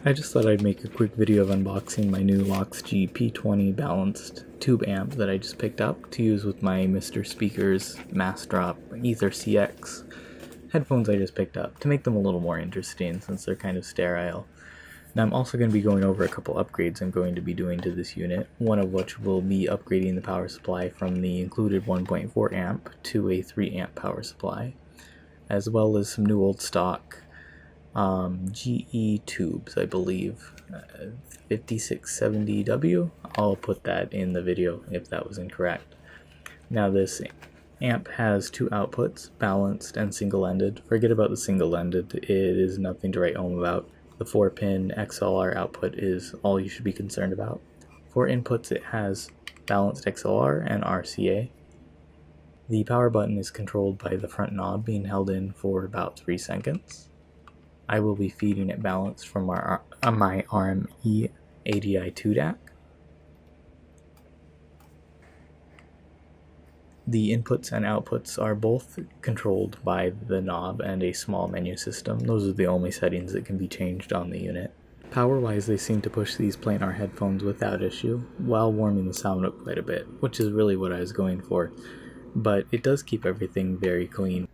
I just thought I'd make a quick video of unboxing my new Loxjie P-20 balanced tube amp that I just picked up to use with my Mr. Speakers Mass Drop Ether CX headphones I just picked up to make them a little more interesting since they're kind of sterile. Now I'm also going to be going over a couple upgrades I'm going to be doing to this unit, one of which will be upgrading the power supply from the included 1.4 amp to a 3 amp power supply, as well as some new old stock GE tubes, I believe, 5670W. I'll put that in the video if that was incorrect. Now this amp has two outputs, balanced and single-ended. Forget about the single-ended, it is nothing to write home about. The 4-pin XLR output is all you should be concerned about. For inputs it has balanced XLR and RCA. The power button is controlled by the front knob being held in for about 3 seconds. I will be feeding it balanced from my RME ADI 2 DAC. The inputs and outputs are both controlled by the knob and a small menu system. Those are the only settings that can be changed on the unit. Power-wise, they seem to push these planar headphones without issue, while warming the sound up quite a bit, which is really what I was going for. But it does keep everything very clean.